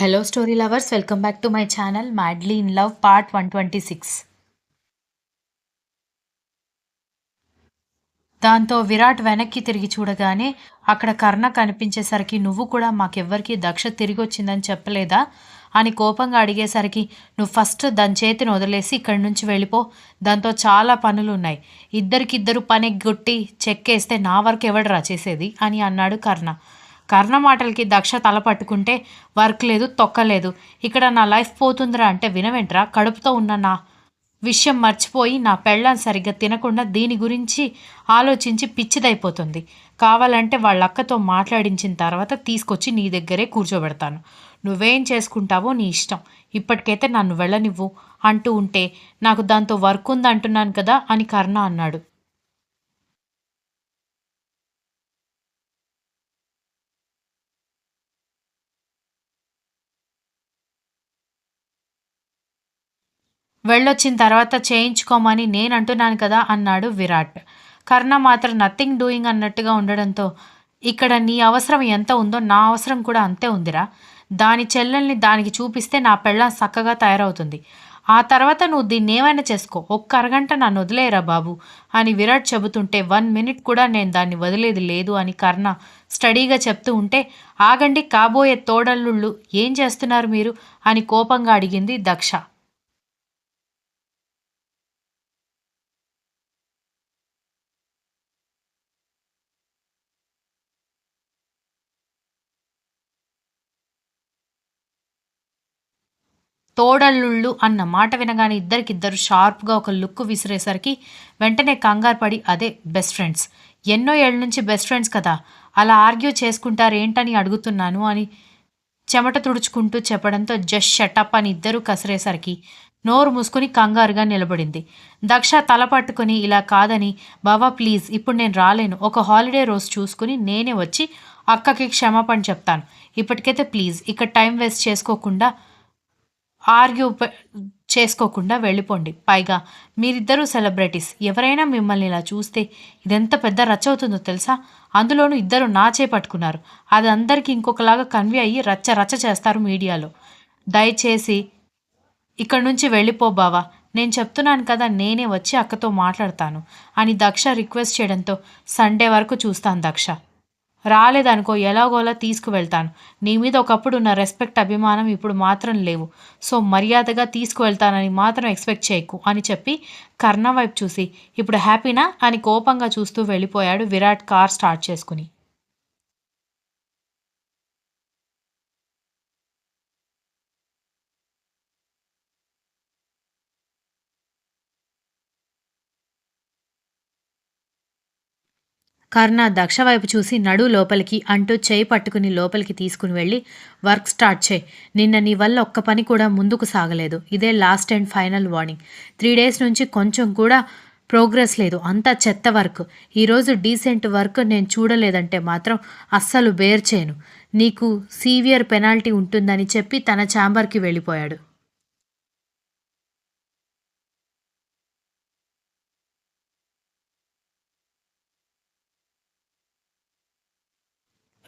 Hello, story lovers. Welcome back to my channel, Madly in Love, part 126. దాంతో విరాట్ వెనక్కి తిరిగి చూడగానే అక్కడ కర్ణ కనిపించేసరికి నువ్వు కూడా మాకెవ్వరికి దక్ష తిరిగొచ్చిందని చెప్పలేదా అని కోపంగా అడిగేసరికి నువ్వు ఫస్ట్ దాని చేతిని వదిలేసి ఇక్కడి నుంచి వెళ్ళిపో, దాంతో చాలా పనులు ఉన్నాయి, ఇద్దరికిద్దరు పని గొట్టి చెక్కేస్తే నా వరకు ఎవడరా చేసేది అని అన్నాడు కర్ణ. కర్ణ మాటలకి దక్ష తల పట్టుకుంటే వర్క్ లేదు తొక్కలేదు, ఇక్కడ నా లైఫ్ పోతుందిరా అంటే వినవేంట్రా, కడుపుతో ఉన్న నా విషయం మర్చిపోయి నా పెళ్ళాం సరిగ్గా తినకుండా దీని గురించి ఆలోచించి పిచ్చిదైపోతుంది. కావాలంటే వాళ్ళ అక్కతో మాట్లాడించిన తర్వాత తీసుకొచ్చి నీ దగ్గరే కూర్చోబెడతాను, నువ్వేం చేసుకుంటావో నీ ఇష్టం, ఇప్పటికైతే నన్ను వెళ్ళనివ్వు అంటూ ఉంటే నాకు దాంతో వర్క్ ఉంది అంటున్నాను కదా అని కర్ణ అన్నాడు. వెళ్ళొచ్చిన తర్వాత చేయించుకోమని నేనంటున్నాను కదా అన్నాడు విరాట్. కర్ణ మాత్రం నథింగ్ డూయింగ్ అన్నట్టుగా ఉండడంతో ఇక్కడ నీ అవసరం ఎంత ఉందో నా అవసరం కూడా అంతే ఉందిరా, దాని చెల్లెల్ని దానికి చూపిస్తే నా పెళ్ళాం చక్కగా తయారవుతుంది, ఆ తర్వాత నువ్వు దీన్ని ఏమైనా చేసుకో, ఒక్క అరగంట నన్ను వదిలేయరా బాబు అని విరాట్ చెబుతుంటే 1 మినిట్ కూడా నేను దాన్ని వదిలేది లేదు అని కర్ణ స్టడీగా చెప్తూ ఉంటే ఆగండి కాబోయే తోడల్లుళ్ళు ఏం చేస్తున్నారు మీరు అని కోపంగా అడిగింది దక్ష. తోడల్లుళ్ళు అన్న మాట వినగానే ఇద్దరికిద్దరు షార్ప్గా ఒక లుక్ విసిరేసరికి వెంటనే కంగారు పడి అదే బెస్ట్ ఫ్రెండ్స్, ఎన్నో ఏళ్ళ నుంచి బెస్ట్ ఫ్రెండ్స్ కదా, అలా ఆర్గ్యూ చేసుకుంటారేంటని అడుగుతున్నాను అని చెమట తుడుచుకుంటూ చెప్పడంతో జస్ట్ షటప్ అని ఇద్దరూ కసిరేసరికి నోరు మూసుకుని కంగారుగా నిలబడింది. దక్ష తల పట్టుకుని ఇలా కాదని బావా ప్లీజ్ ఇప్పుడు నేను రాలేను, ఒక హాలిడే రోజు చూసుకుని నేనే వచ్చి అక్కకి క్షమాపణ చెప్తాను, ఇప్పటికైతే ప్లీజ్ ఇక్కడ టైం వేస్ట్ చేసుకోకుండా ఆర్గ్యూ చేసుకోకుండా వెళ్ళిపోండి, పైగా మీరిద్దరూ సెలబ్రిటీస్, ఎవరైనా మిమ్మల్ని ఇలా చూస్తే ఇదెంత పెద్ద రచ్చ అవుతుందో తెలుసా, అందులోనూ ఇద్దరు నా పట్టుకున్నారు, అది అందరికీ ఇంకొకలాగా కన్వే అయ్యి రచ్చ రచ్చ చేస్తారు మీడియాలో, దయచేసి ఇక్కడి నుంచి వెళ్ళిపో బావా, నేను చెప్తున్నాను కదా నేనే వచ్చి అక్కతో మాట్లాడతాను అని దక్ష రిక్వెస్ట్ చేయడంతో సండే వరకు చూస్తాను దక్ష, రాలేదనుకో ఎలాగోలా తీసుకువెళ్తాను, నీ మీద ఒకప్పుడు ఉన్న రెస్పెక్ట్ అభిమానం ఇప్పుడు మాత్రం లేవు, సో మర్యాదగా తీసుకువెళ్తానని మాత్రం ఎక్స్పెక్ట్ చేయకు అని చెప్పి కర్ణ వైపు చూసి ఇప్పుడు హ్యాపీనా అని కోపంగా చూస్తూ వెళ్ళిపోయాడు విరాట్ కార్ స్టార్ట్ చేసుకుని. కర్ణ దక్ష వైపు చూసి నడు లోపలికి అంటూ చేయి పట్టుకుని లోపలికి తీసుకుని వెళ్ళి వర్క్ స్టార్ట్ చేయి, నిన్న నీ వల్ల ఒక్క పని కూడా ముందుకు సాగలేదు, ఇదే last and final warning, 3 days నుంచి కొంచెం కూడా ప్రోగ్రెస్ లేదు, అంతా చెత్త వర్క్, ఈరోజు డీసెంట్ వర్క్ నేను చూడలేదంటే మాత్రం అస్సలు బేర్ చేయను, నీకు సీవియర్ పెనాల్టీ ఉంటుందని చెప్పి తన ఛాంబర్కి వెళ్ళిపోయాడు.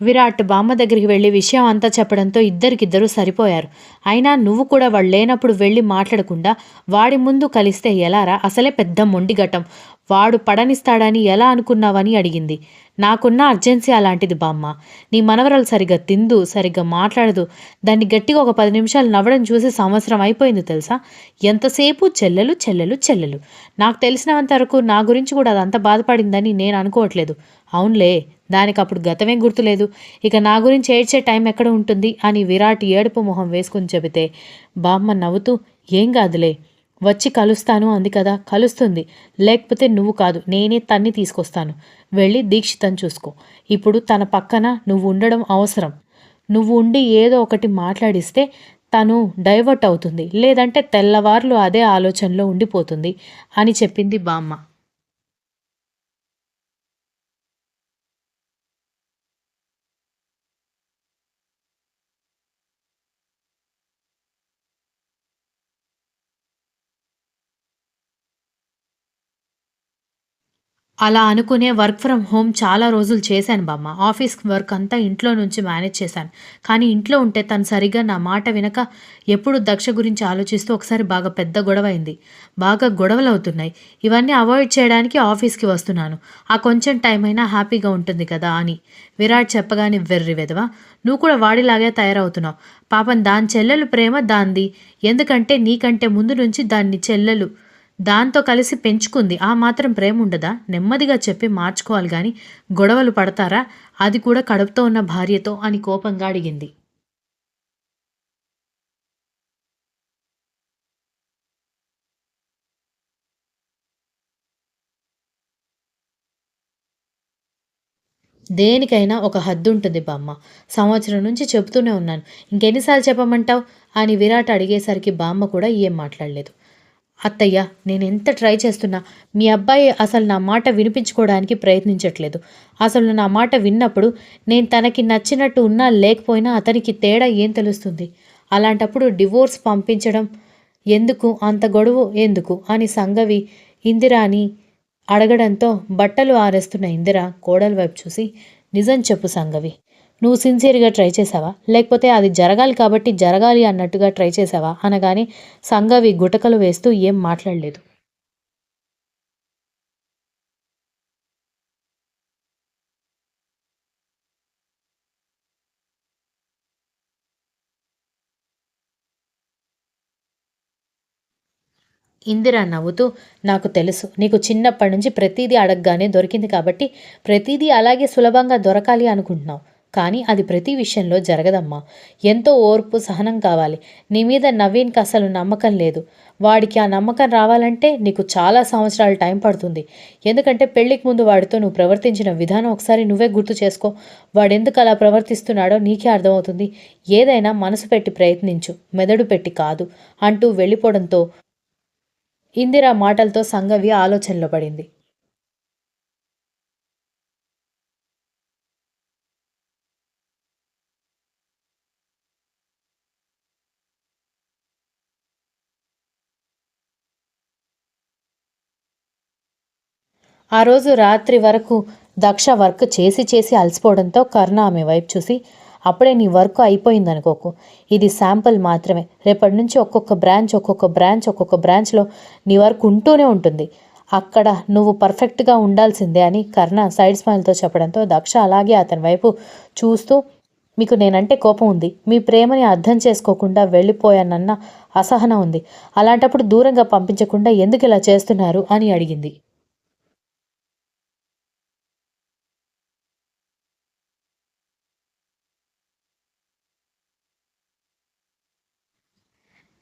విరాట్ బామ్మ దగ్గరికి వెళ్ళి విషయం అంతా చెప్పడంతో ఇద్దరికిద్దరూ సరిపోయారు. అయినా నువ్వు కూడా వాడు లేనప్పుడు వెళ్ళి మాట్లాడకుండా వాడి ముందు కలిస్తే ఎలారా, అసలే పెద్ద మొండిగటం, వాడు పడనిస్తాడని ఎలా అనుకున్నావని అడిగింది. నాకున్న అర్జెన్సీ అలాంటిది బామ్మ, నీ మనవరాలు సరిగ్గా తిందు, సరిగ్గా మాట్లాడదు, దాన్ని గట్టిగా ఒక 10 నిమిషాలు నవ్వడం చూసి సంవత్సరం అయిపోయింది తెలుసా, ఎంతసేపు చెల్లెలు చెల్లెలు చెల్లెలు, నాకు తెలిసినంత వరకు నా గురించి కూడా అదంతా బాధపడిందని నేను అనుకోవట్లేదు, అవునులే దానికి అప్పుడు గతమేం గుర్తులేదు, ఇక నా గురించి ఏడ్చే టైం ఎక్కడ ఉంటుంది అని విరాట్ ఏడుపు మొహం వేసుకుని చెబితే బామ్మ నవ్వుతూ ఏం కాదులే, వచ్చి కలుస్తాను అంది కదా, కలుస్తుంది, లేకపోతే నువ్వు కాదు నేనే తన్ని తీసుకొస్తాను, వెళ్ళి దీక్షితను చూసుకో, ఇప్పుడు తన పక్కన నువ్వు ఉండడం అవసరం, నువ్వు ఉండి ఏదో ఒకటి మాట్లాడిస్తే తను డైవర్ట్ అవుతుంది, లేదంటే తెల్లవార్లు అదే ఆలోచనలో ఉండిపోతుంది అని చెప్పింది బామ్మ. అలా అనుకునే వర్క్ ఫ్రమ్ హోమ్ చాలా రోజులు చేశాను బామ్మ. ఆఫీస్ వర్క్ అంతా ఇంట్లో నుంచి మేనేజ్ చేశాను. కానీ ఇంట్లో ఉంటే తను సరిగ్గా నా మాట వినక ఎప్పుడు దక్ష గురించి ఆలోచిస్తూ ఒకసారి బాగా పెద్ద గొడవైంది. బాగా గొడవలవుతున్నాయి. ఇవన్నీ అవాయిడ్ చేయడానికి ఆఫీస్‌కి వస్తున్నాను. ఆ కొంచెం టైం అయినా హ్యాపీగా ఉంటుంది కదా అని. విరాట్ చెప్పగానే వెర్రి వెధవ! నువ్వు కూడా వాడిలాగే తయారవుతున్నావు. పాపం దాని చెల్లెలు ప్రేమ దానిది. ఎందుకంటే నీకంటే ముందు నుంచి దాన్ని చెల్లెలు దాంతో కలిసి పెంచుకుంది. ఆ మాత్రం ప్రేముండదా? నెమ్మదిగా చెప్పి మార్చుకోవాలి గానీ, గొడవలు పడతారా? అది కూడా కడుపుతో ఉన్న భార్యతో అని కోపంగా అడిగింది. దేనికైనా ఒక హద్దుంటుంది బామ్మ. సంవత్సరం నుంచి చెబుతూనే ఉన్నాను. ఇంకెన్ని సార్లు చెప్పమంటావు? అని విరాట్ అడిగేసరికి బామ్మ కూడా ఏం మాట్లాడలేదు. అత్తయ్య, నేనెంత ట్రై చేస్తున్నా, మీ అబ్బాయి అసలు నా మాట వినిపించుకోవడానికి ప్రయత్నించట్లేదు. అసలు నా మాట విన్నప్పుడు, నేను తనకి నచ్చినట్టు ఉన్నా లేకపోయినా అతనికి తేడా ఏం తెలుస్తుంది? అలాంటప్పుడు డివోర్స్ పంపించడం ఎందుకు? అంత గొడవ ఎందుకు? అని సంగవి ఇందిరాని అడగడంతో బట్టలు ఆరేస్తున్న ఇందిర కోడలి వైపు చూసి, నిజం చెప్పు సంగవి. నువ్వు సిన్సియర్‌గా ట్రై చేశావా? లేకపోతే అది జరగాలి కాబట్టి జరగాలి అన్నట్టుగా ట్రై చేశావా? అనగానే సంగవి గుటకలు వేస్తూ ఏం మాట్లాడలేదు. ఇందిర నవ్వుతూ, నాకు తెలుసు. నీకు చిన్నప్పటి నుంచి ప్రతీదీ అడగగానే దొరికింది కాబట్టి, ప్రతీదీ అలాగే సులభంగా దొరకాలి అనుకుంటున్నావు. కానీ అది ప్రతి విషయంలో జరగదమ్మా. ఎంతో ఓర్పు, సహనం కావాలి. నీ మీద నవీన్‌కి అసలు నమ్మకం లేదు. వాడికి ఆ నమ్మకం రావాలంటే నీకు చాలా సంవత్సరాలు టైం పడుతుంది. ఎందుకంటే పెళ్ళికి ముందు వాడితో నువ్వు ప్రవర్తించిన విధానం ఒకసారి నువ్వే గుర్తు చేసుకో. వాడెందుకు అలా ప్రవర్తిస్తున్నాడో నీకే అర్థమవుతుంది. ఏదైనా మనసు పెట్టి ప్రయత్నించు. మెదడు పెట్టి కాదు అంటూ వెళ్ళిపోవడంతో ఇందిర మాటలతో సంగవి ఆలోచనలో పడింది. ఆ రోజు రాత్రి వరకు దక్ష వర్క్ చేసి చేసి అలసిపోవడంతో కరుణ ఆమె వైపు చూసి, అప్పుడే నీ వర్క్ అయిపోయిందనుకోకు. ఇది శాంపుల్ మాత్రమే. రేపటి నుంచి ఒక్కొక్క బ్రాంచ్‌లో నీ వర్క్ ఉంటూనే ఉంటుంది. అక్కడ నువ్వు పర్ఫెక్ట్‌గా ఉండాల్సిందే అని కరుణ సైడ్ స్మైల్‌తో చెప్పడంతో దక్ష అలాగే అతని వైపు చూస్తూ, మీకు నేనంటే కోపం ఉంది. మీ ప్రేమని అర్థం చేసుకోకుండా వెళ్ళిపోయానన్న అసహనం ఉంది. అలాంటప్పుడు దూరంగా పంపించకుండా ఎందుకిలా చేస్తున్నారు అని అడిగింది.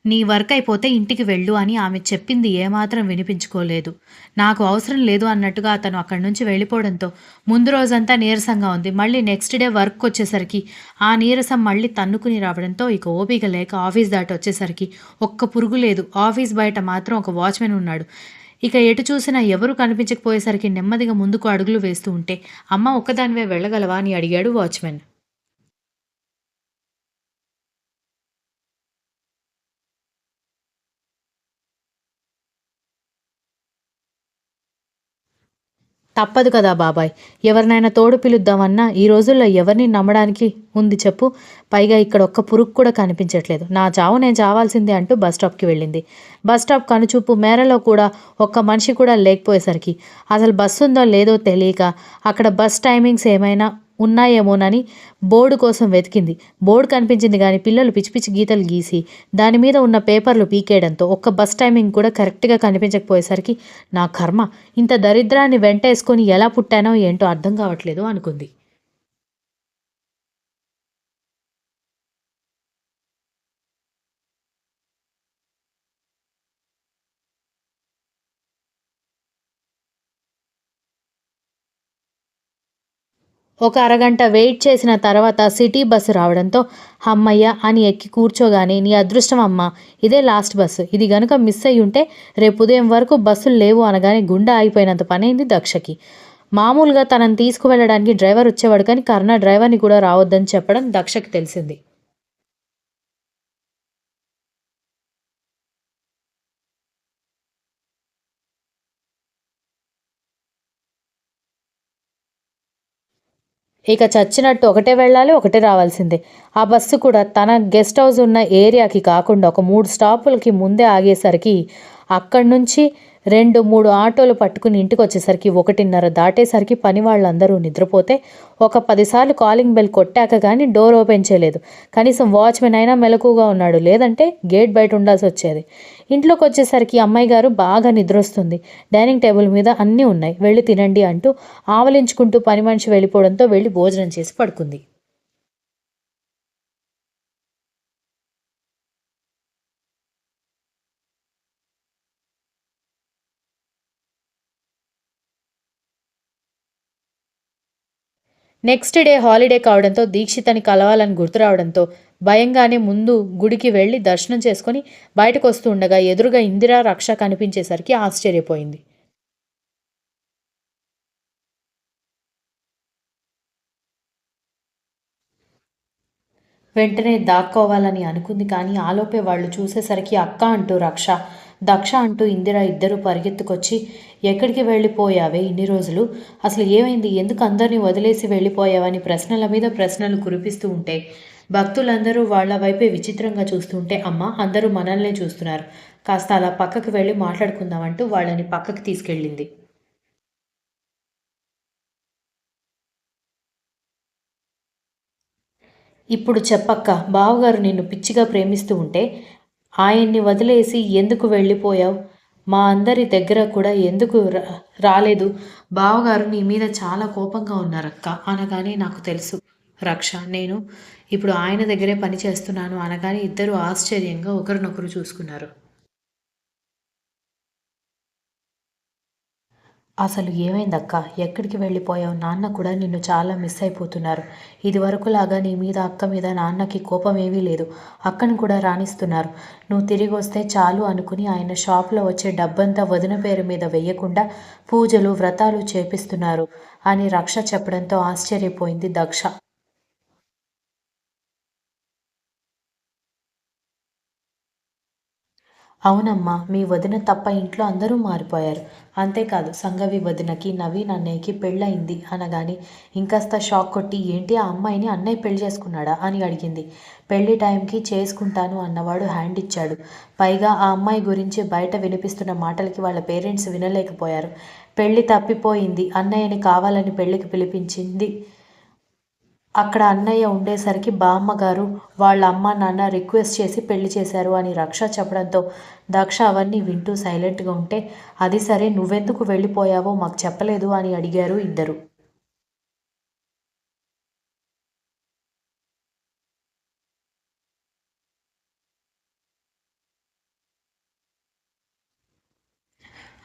నీ వర్క్ అయిపోతే ఇంటికి వెళ్ళు అని ఆమె చెప్పింది ఏమాత్రం వినిపించుకోలేదు. నాకు అవసరం లేదు అన్నట్టుగా అతను అక్కడి నుంచి వెళ్ళిపోవడంతో ముందు రోజంతా నీరసంగా ఉంది. మళ్ళీ నెక్స్ట్ డే వర్క్‌కొచ్చేసరికి ఆ నీరసం మళ్ళీ తన్నుకుని రావడంతో ఇక ఓపిక లేక ఆఫీస్ దాటి వచ్చేసరికి ఒక్క పురుగు లేదు. ఆఫీస్ బయట మాత్రం ఒక వాచ్‌మెన్ ఉన్నాడు. ఇక ఎటు చూసినా ఎవరూ కనిపించకపోయేసరికి నెమ్మదిగా ముందుకు అడుగులు వేస్తూ ఉంటే, "అమ్మ ఒక్కదానివే వెళ్ళగలవా?" అని అడిగాడు వాచ్‌మెన్. తప్పదు కదా బాబాయ్! ఎవరినైనా తోడు పిలుద్దామన్నా ఈ రోజుల్లో ఎవరిని నమ్మడానికి ఉంది చెప్పు? పైగా ఇక్కడ ఒక్క పురుగు కూడా కనిపించట్లేదు. నా చావు నేను చావాల్సిందే అంటూ బస్ స్టాప్‌కి వెళ్ళింది. బస్ స్టాప్ కనుచూపు మేరలో కూడా ఒక్క మనిషి కూడా లేకపోయేసరికి అసలు బస్సుందో లేదో తెలియక అక్కడ బస్ టైమింగ్స్ ఏమైనా ఉన్నాయేమోనని బోర్డు కోసం వెతికింది. బోర్డు కనిపించింది గానీ పిల్లలు పిచ్చి పిచ్చి గీతలు గీసి దాని మీద ఉన్న పేపర్లు పీకేయడంతో ఒక్క బస్ టైమింగ్ కూడా కరెక్ట్‌గా కనిపించకపోయేసరికి నా కర్మ! ఇంత దరిద్రాన్ని వెంటేసుకొని ఎలా పుట్టానో ఏంటో అర్థం కావట్లేదు అనుకుంది. ఒక అరగంట వెయిట్ చేసిన తర్వాత సిటీ బస్సు రావడంతో హమ్మయ్య అని ఎక్కి కూర్చోగానే నీ అదృష్టం అమ్మా ఇదే లాస్ట్ బస్సు. ఇది గనుక మిస్ అయ్యుంటే రేపు ఉదయం వరకు బస్సులు లేవు అనగానే గుండె ఆగిపోయినంత పనైంది దక్షకి. మామూలుగా తనని తీసుకువెళ్ళడానికి డ్రైవర్ వచ్చేవాడు కానీ కర్ణ డ్రైవర్‌ని కూడా రావద్దని చెప్పడం దక్షకి తెలిసింది. ఇక చచ్చినట్టు ఒకటే వెళ్ళాలి, ఒకటే రావాల్సిందే. ఆ బస్సు కూడా తన గెస్ట్ హౌస్ ఉన్న ఏరియాకి కాకుండా ఒక 3 స్టాపులకి ముందే ఆగేసరికి అక్కడి నుంచి 2, 3 ఆటోలు పట్టుకుని ఇంటికొచ్చేసరికి 1:30 దాటేసరికి పని వాళ్ళందరూ నిద్రపోతే ఒక 10 సార్లు కాలింగ్ బెల్ కొట్టాక గానీ డోర్ ఓపెన్ చేయలేదు. కనీసం వాచ్‌మెన్ అయినా మెలకువగా ఉన్నాడు. లేదంటే గేట్ బయట ఉండాల్సొచ్చేది. ఇంట్లోకొచ్చేసరికి అమ్మాయి గారు బాగా నిద్రొస్తుంది. డైనింగ్ టేబుల్ మీద అన్నీ ఉన్నాయి. వెళ్ళి తినండి అంటూ ఆవలించుకుంటూ పని మనిషి వెళ్ళిపోవడంతో వెళ్ళి భోజనం చేసి పడుకుంది. నెక్స్ట్ డే హాలిడే కావడంతో దీక్షితని కలవాలని గుర్తు రావడంతో భయంగానే ముందు గుడికి వెళ్ళి దర్శనం చేసుకుని బయటకొస్తూ ఉండగా ఎదురుగా ఇందిర, రక్ష కనిపించేసరికి ఆశ్చర్యపోయింది. వెంటనే దాక్కోవాలని అనుకుంది కానీ ఆలోపే వాళ్ళు చూసేసరికి అక్క అంటూ రక్ష, దక్ష అంటూ ఇందిర ఇద్దరూ పరిగెత్తుకొచ్చి ఎక్కడికి వెళ్ళిపోయావే ఇన్ని రోజులు? అసలు ఏమైంది? ఎందుకు అందరినీ వదిలేసి వెళ్ళిపోయావని ప్రశ్నల మీద ప్రశ్నలు కురిపిస్తూ ఉంటే భక్తులందరూ వాళ్ళ వైపే విచిత్రంగా చూస్తుంటే అమ్మ అందరూ మనల్నే చూస్తున్నారు. కాస్త అలా పక్కకి వెళ్ళి మాట్లాడుకుందామంటూ వాళ్ళని పక్కకి తీసుకెళ్ళింది. ఇప్పుడు చెప్పక్క, బావగారు నిన్ను పిచ్చిగా ప్రేమిస్తూ ఉంటే ఆయన్ని వదిలేసి ఎందుకు వెళ్ళిపోయావు? మా అందరి దగ్గర కూడా ఎందుకు రాలేదు? బావగారు నీ మీద చాలా కోపంగా ఉన్నారక్క అనగానే నాకు తెలుసు రక్ష. నేను ఇప్పుడు ఆయన దగ్గరే పని చేస్తున్నాను అనగానే ఇద్దరు ఆశ్చర్యంగా ఒకరినొకరు చూసుకున్నారు. అసలు ఏమైందక్క? ఎక్కడికి వెళ్ళిపోయావు? నాన్న కూడా నిన్ను చాలా మిస్ అయిపోతున్నారు. ఇదివరకులాగా నీ మీద, అక్క మీద నాన్నకి కోపం ఏమీ లేదు. అక్కని కూడా రానిస్తున్నారు. నువ్వు తిరిగొస్తే చాలు అనుకుని ఆయన షాప్‌లో వచ్చే డబ్బంతా వదిన పేరు మీద వెయ్యకుండా పూజలు, వ్రతాలు చేపిస్తున్నారు అని రక్ష చెప్పడంతో ఆశ్చర్యపోయింది దక్ష. అవునమ్మా, మీ వదిన తప్ప ఇంట్లో అందరూ మారిపోయారు. అంతేకాదు సంగవి వదినకి, నవీన్ అన్నయ్యకి పెళ్ళయింది అనగానే ఇంకాస్త షాక్ కొట్టి ఏంటి ఆ అమ్మాయిని అన్నయ్య పెళ్లి చేసుకున్నాడా అని అడిగింది. పెళ్లి టైంకి చేసుకుంటాను అన్నవాడు హ్యాండ్ ఇచ్చాడు. పైగా ఆ అమ్మాయి గురించి బయట వినిపిస్తున్న మాటలకి వాళ్ళ పేరెంట్స్ వినలేకపోయారు. పెళ్లి తప్పిపోయింది. అన్నయ్యని కావాలని పెళ్లికి పిలిపించింది. అక్కడ అన్నయ్య ఉండేసరికి బామ్మగారు వాళ్ళ అమ్మ నాన్న రిక్వెస్ట్ చేసి పెళ్లి చేశారు అని రక్ష చెప్పడంతో దక్ష అవన్నీ వింటూ సైలెంట్గా ఉంటే అది సరే నువ్వెందుకు వెళ్ళిపోయావో మాకు చెప్పలేదు అని అడిగారు ఇద్దరు.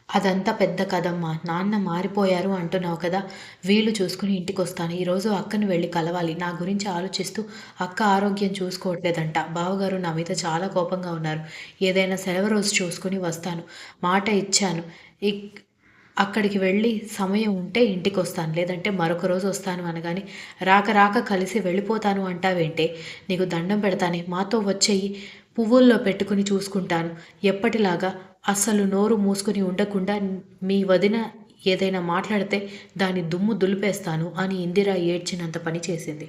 అదంతా పెద్ద కథమ్మా. నాన్న మారిపోయారు అంటున్నావు కదా! వీలు చూసుకుని ఇంటికొస్తాను. ఈరోజు అక్కని వెళ్లి కలవాలి. నా గురించి ఆలోచిస్తూ అక్క ఆరోగ్యం చూసుకోవట్లేదంట. బావగారు నా మీద చాలా కోపంగా ఉన్నారు. ఏదైనా సెలవు రోజు చూసుకుని వస్తాను. మాట ఇచ్చాను. ఇక్ అక్కడికి వెళ్ళి సమయం ఉంటే ఇంటికొస్తాను. లేదంటే మరొక రోజు వస్తాను అనగానే రాక రాక కలిసి వెళ్ళిపోతాను అంటావేంటే? నీకు దండం పెడతానే మాతో వచ్చెయ్యి. పువ్వుల్లో పెట్టుకుని చూసుకుంటాను. ఎప్పటిలాగా అస్సలు నోరు మూసుకుని ఉండకుండా మీ వదిన ఏదైనా మాట్లాడితే దాని దుమ్ము దులిపేస్తాను అని ఇందిర ఏడ్చినంత పని చేసింది.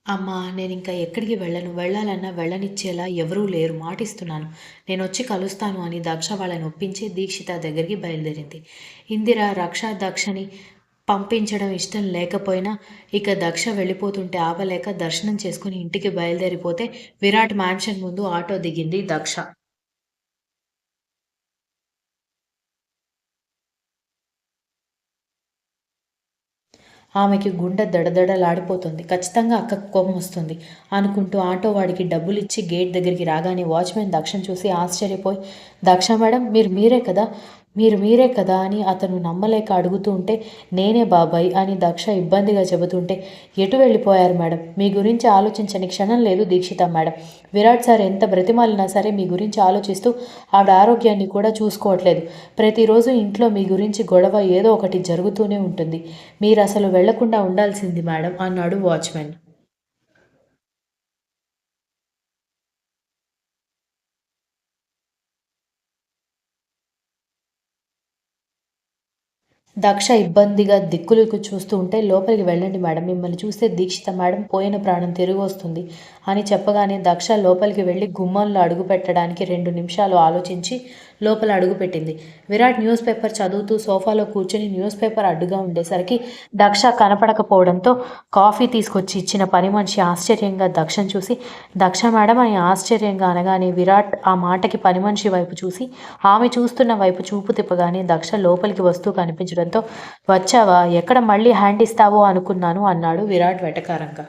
అమ్మా! నేనింక ఎక్కడికి వెళ్ళను. వెళ్ళాలన్నా వెళ్ళనిచ్చేలా ఎవరూ లేరు. మాటిస్తున్నాను. నేనొచ్చి కలుస్తాను అని దక్ష వాళ్ళని ఒప్పించి దీక్షిత దగ్గరికి బయలుదేరింది. ఇందిర రక్ష, దక్షని పంపించడం ఇష్టం లేకపోయినా ఇక దక్ష వెళ్ళిపోతుంటే ఆపలేక దర్శనం చేసుకుని ఇంటికి బయలుదేరిపోతే విరాట్ మ్యాన్షన్ ముందు ఆటో దిగింది దక్ష. ఆమెకి గుండె దడదడలాడిపోతుంది. ఖచ్చితంగా అక్కకు కోపమొస్తుంది అనుకుంటూ ఆటో వాడికి డబ్బులిచ్చి గేట్ దగ్గరికి రాగానే వాచ్‌మెన్ దక్షని చూసి ఆశ్చర్యపోయి, "దక్ష మేడం మీరే కదా అని అతను నమ్మలేక అడుగుతూ ఉంటే, "నేనే బాబాయ్" అని దక్ష ఇబ్బందిగా చెబుతుంటే, "ఎటు వెళ్ళిపోయారు మేడం? మీ గురించి ఆలోచించని క్షణం లేదు దీక్షిత మేడం. విరాట్ సార్ ఎంత బ్రతిమాలినా సరే మీ గురించి ఆలోచిస్తూ ఆవిడ ఆరోగ్యాన్ని కూడా చూసుకోవట్లేదు. ప్రతిరోజు ఇంట్లో మీ గురించి గొడవ ఏదో ఒకటి జరుగుతూనే ఉంటుంది. మీరసలు వెళ్ళకుండా ఉండాల్సింది మేడం" అన్నాడు వాచ్‌మెన్. దక్ష ఇబ్బందిగా దిక్కులకు చూస్తూ ఉంటే లోపలికి వెళ్ళండి మేడం, మిమ్మల్ని చూస్తే దీక్షిత మేడం పోయిన ప్రాణం తిరిగి వస్తుంది అని చెప్పగానే దక్ష లోపలికి వెళ్ళి గుమ్మంలో అడుగు పెట్టడానికి 2 నిమిషాలు ఆలోచించి లోపల అడుగుపెట్టింది. విరాట్ న్యూస్ పేపర్ చదువుతూ సోఫాలో కూర్చొని న్యూస్ పేపర్ అడ్డుగా ఉండేసరికి దక్ష కనపడకపోవడంతో కాఫీ తీసుకొచ్చి ఇచ్చిన పని మనిషి ఆశ్చర్యంగా దక్షను చూసి దక్ష మేడం అని ఆశ్చర్యంగా అనగానే విరాట్ ఆ మాటకి పని మనిషి వైపు చూసి ఆమె చూస్తున్న వైపు చూపు తిప్పగానే దక్ష లోపలికి వస్తూ కనిపించడంతో వచ్చావా, ఎక్కడ మళ్ళీ హ్యాండ్ ఇస్తావో అనుకున్నాను అన్నాడు విరాట్ వెటకారంగా.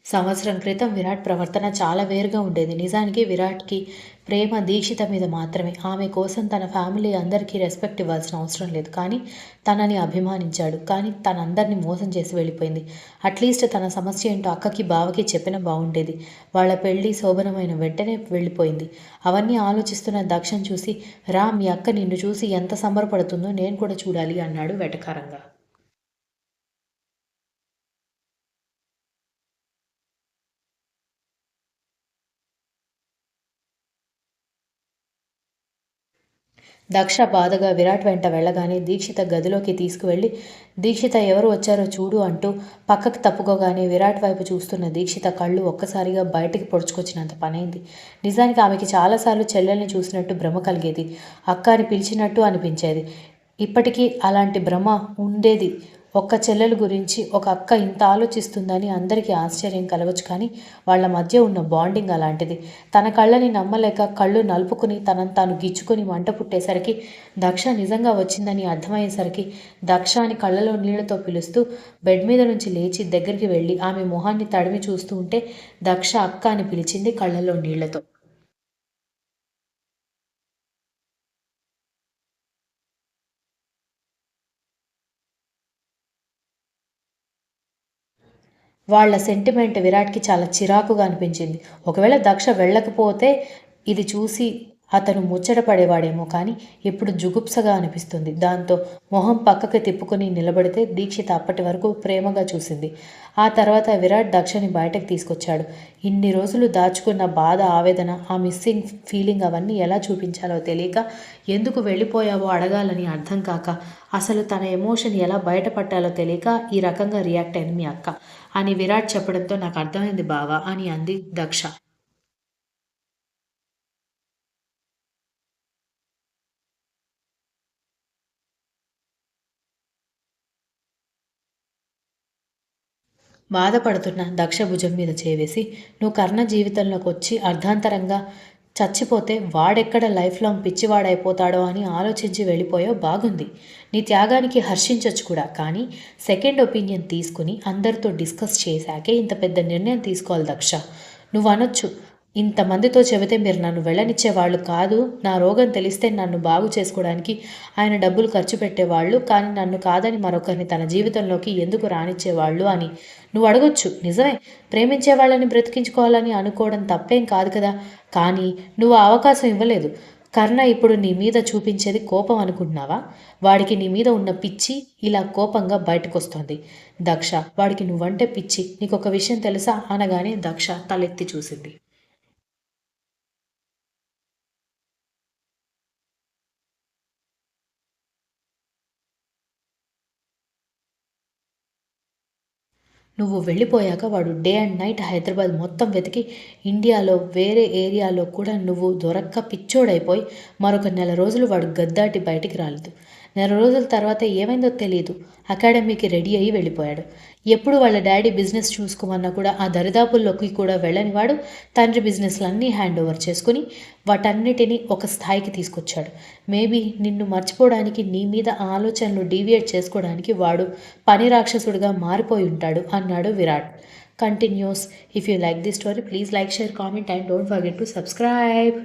సంవత్సరం క్రితం విరాట్ ప్రవర్తన చాలా వేరుగా ఉండేది. నిజానికి విరాట్కి ప్రేమ దీక్షిత మీద మాత్రమే. ఆమె కోసం తన ఫ్యామిలీ అందరికీ రెస్పెక్ట్ ఇవ్వాల్సిన అవసరం లేదు. కానీ తనని అభిమానించాడు. కానీ తనందరినీ మోసం చేసి వెళ్ళిపోయింది. అట్లీస్ట్ తన సమస్య ఏంటో అక్కకి బావకి చెప్పినా బాగుండేది. వాళ్ళ పెళ్ళి శోభనమైన వెంటనే వెళ్ళిపోయింది. అవన్నీ ఆలోచిస్తున్న దక్షను చూసి రా, మీ అక్క నిన్ను చూసి ఎంత సంబరపడుతుందో నేను కూడా చూడాలి అన్నాడు వెటకారంగా. దక్ష బాధగా విరాట్ వెంట వెళ్ళగానే దీక్షిత గదిలోకి తీసుకువెళ్ళి దీక్షిత ఎవరు వచ్చారో చూడు అంటూ పక్కకు తప్పుకోగానే విరాట్ వైపు చూస్తున్న దీక్షిత కళ్ళు ఒక్కసారిగా బయటికి పొడుచుకొచ్చినంత పనైంది. నిజానికి ఆమెకి చాలాసార్లు చెల్లెల్ని చూసినట్టు భ్రమ కలిగేది. అక్క అని పిలిచినట్టు అనిపించేది. ఇప్పటికీ అలాంటి భ్రమ ఉండేది. ఒక్క చెల్లెలు గురించి ఒక అక్క ఇంత ఆలోచిస్తుందని అందరికీ ఆశ్చర్యం కలగచ్చు. కానీ వాళ్ళ మధ్య ఉన్న బాండింగ్ అలాంటిది. తన కళ్ళని నమ్మలేక కళ్ళు నలుపుకుని తనను తాను గిచ్చుకొని మంట పుట్టేసరికి దక్ష నిజంగా వచ్చిందని అర్థమయ్యేసరికి దక్ష అని కళ్ళలో నీళ్లతో పిలుస్తూ బెడ్ మీద నుంచి లేచి దగ్గరికి వెళ్ళి ఆమె మొహాన్ని తడిమి చూస్తూ ఉంటే దక్ష అక్క అని పిలిచింది కళ్ళలో నీళ్లతో. వాళ్ళ సెంటిమెంట్ విరాట్‌కి చాలా చిరాకుగా అనిపించింది. ఒకవేళ దక్ష వెళ్ళకపోతే ఇది చూసి అతను ముచ్చటపడేవాడేమో కానీ ఇప్పుడు జుగుప్సగా అనిపిస్తుంది. దాంతో మొహం పక్కకి తిప్పుకొని నిలబడితే దీక్షిత అప్పటి వరకు ప్రేమగా చూసింది. ఆ తర్వాత విరాట్ దక్షని బయటకు తీసుకొచ్చాడు. ఇన్ని రోజులు దాచుకున్న బాధ, ఆవేదన, ఆ మిస్సింగ్ ఫీలింగ్ అవన్నీ ఎలా చూపించాలో తెలియక, ఎందుకు వెళ్ళిపోయావో అడగాలని అర్థం కాక, అసలు తన ఎమోషన్ ఎలా బయటపట్టాలో తెలియక ఈ రకంగా రియాక్ట్ అయింది మీ అక్క అని విరాట్ చెప్పడంతో నాకు అర్థమైంది బావా అని అంది దక్ష. బాధపడుతున్న దక్ష భుజం మీద చేవేసి నువ్వు కర్ణ జీవితంలోకి వచ్చి అర్ధాంతరంగా చచ్చిపోతే వాడెక్కడ లైఫ్ లాంగ్ పిచ్చివాడైపోతాడో అని ఆలోచించి వెళ్ళిపోయావు, బాగుంది. నీ త్యాగానికి హర్షించవచ్చు కూడా. కానీ సెకండ్ ఒపీనియన్ తీసుకుని అందరితో డిస్కస్ చేశాకే ఇంత పెద్ద నిర్ణయం తీసుకోవాలి దక్ష. నువ్వు అనొచ్చు, ఇంతమందితో చెబితే మీరు నన్ను వెళ్ళనిచ్చేవాళ్ళు కాదు, నా రోగం తెలిస్తే నన్ను బాగు చేసుకోవడానికి ఆయన డబ్బులు ఖర్చు పెట్టేవాళ్ళు, కానీ నన్ను కాదని మరొకరిని తన జీవితంలోకి ఎందుకు రానిచ్చేవాళ్ళు అని నువ్వు అడగొచ్చు. నిజమే, ప్రేమించే వాళ్ళని బ్రతికించుకోవాలని అనుకోవడం తప్పేం కాదు కదా. కానీ నువ్వు ఆ అవకాశం ఇవ్వలేదు. కర్ణ ఇప్పుడు నీ మీద చూపించేది కోపం అనుకుంటున్నావా? వాడికి నీ మీద ఉన్న పిచ్చి ఇలా కోపంగా బయటకొస్తోంది. దక్ష, వాడికి నువ్వంటే పిచ్చి, నీకొక విషయం తెలుసా అనగానే దక్ష తలెత్తి చూసింది. నువ్వు వెళ్ళిపోయాక వాడు డే అండ్ నైట్ హైదరాబాద్ మొత్తం వెతికి ఇండియాలో వేరే ఏరియాలో కూడా నువ్వు దొరక్క పిచ్చోడైపోయి మరొక నెల రోజులు వాడు గద్దాటి బయటికి రాలేదు. నెల రోజుల తర్వాత ఏమైందో తెలియదు. అకాడమీకి రెడీ అయ్యి వెళ్ళిపోయాడు. ఎప్పుడు వాళ్ళ డాడీ బిజినెస్ చూసుకోమన్నా కూడా ఆ దరిదాపుల్లోకి కూడా వెళ్ళని వాడు తండ్రి బిజినెస్లన్నీ హ్యాండ్ ఓవర్ చేసుకుని వాటన్నిటినీ ఒక స్థాయికి తీసుకొచ్చాడు. మేబీ నిన్ను మర్చిపోవడానికి, నీ మీద ఆలోచనలు డీవియేట్ చేసుకోవడానికి వాడు పని రాక్షసుడిగా మారిపోయి ఉంటాడు అన్నాడు Virat. Continuous. If you like this story please like, share, comment and don't forget to subscribe.